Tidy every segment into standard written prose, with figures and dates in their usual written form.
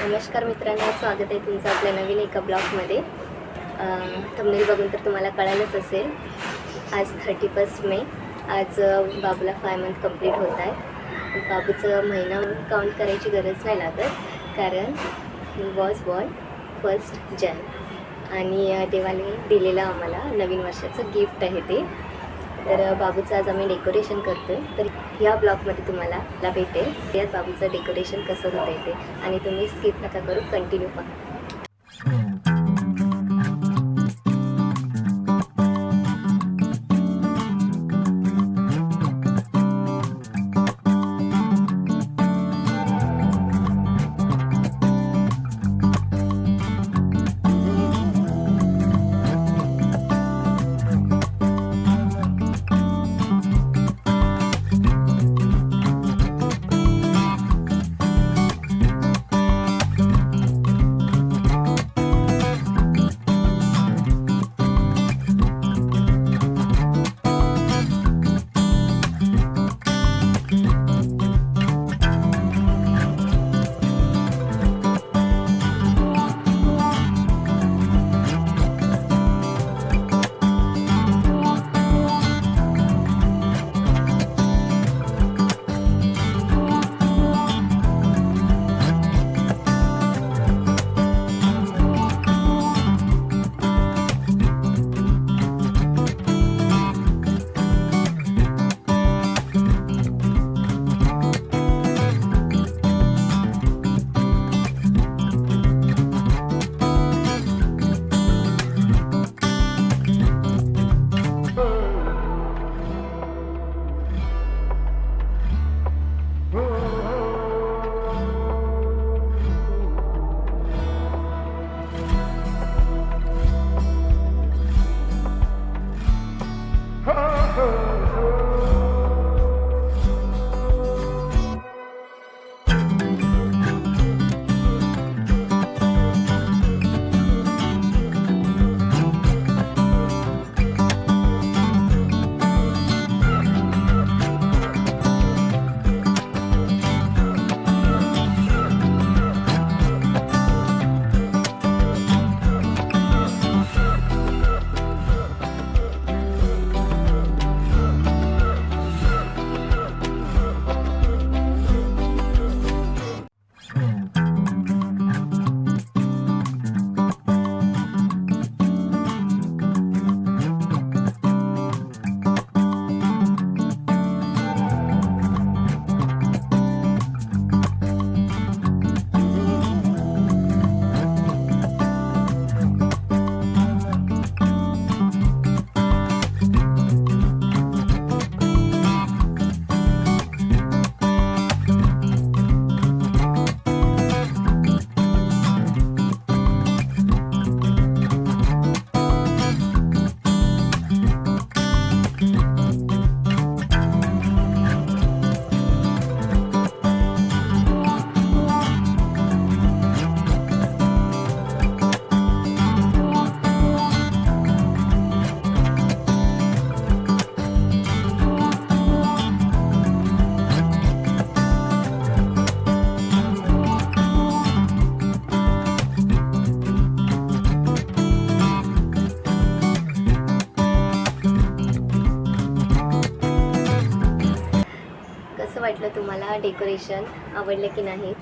नमस्कार मित्रांनो, स्वागत आहे तुमचं आपल्या नवीन एका ब्लॉगमध्ये। थंबनेल बघून तर तुम्हाला कळालंच असेल, आज 31 मे। आज बाबूला 5 मंथ कंप्लीट होत आहेत। बाबूचं महिना काउंट करायची गरज नाही लागत, कारण ही वॉज बॉर्न 1 जन आणि देवाने दिलेलं आम्हाला नवीन वर्षाचं गिफ्ट आहे ते। तर बाबूचं आज आम्ही डेकोरेशन करतोय। तर ह्या ब्लॉगमध्ये तुम्हाला भेटेल त्यात बाबूचं डेकोरेशन कसं होतं ते, आणि तुम्ही स्किप नका करू, कंटिन्यू पहा। कसं वाटलं तुम्हाला? डेकोरेशन आवडलं की नाही?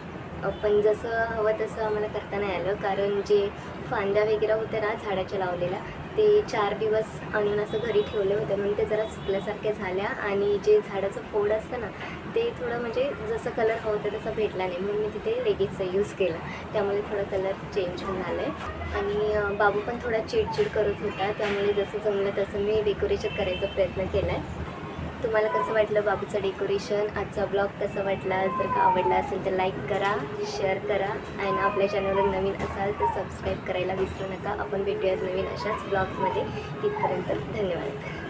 पण जसं हवं तसं आम्हाला करता नाही आलं, कारण जे फांद्या वगैरे होत्या ना झाडाच्या लावलेल्या, ते 4 दिवस आणून असं घरी ठेवले होते, म्हणून ते जरा सुकल्यासारख्या झाल्या। आणि जे झाडाचं फोड असतं ना, ते थोडं म्हणजे जसं कलर हवं होतं तसं भेटला नाही, म्हणून मी तिथे लेगीजचा यूज केला, त्यामुळे थोडा कलर चेंज होऊन आला आहे। आणि बाबू पण थोडा चिडचिड करत होता, त्यामुळे जसं जमलं तसं मी डेकोरेशन करायचा प्रयत्न केला आहे। तुम्हाला कसं वाटलं बाबूचं डेकोरेशन? आजचा ब्लॉग कसा वाटला? जर का आवडला असेल तर लाईक करा, शेअर करा, आणि आपल्या चॅनलवर नवीन असाल तर सबस्क्राईब करायला विसरू नका। आपण भेटूयात नवीन अशाच ब्लॉग्समध्ये। तिथपर्यंत धन्यवाद।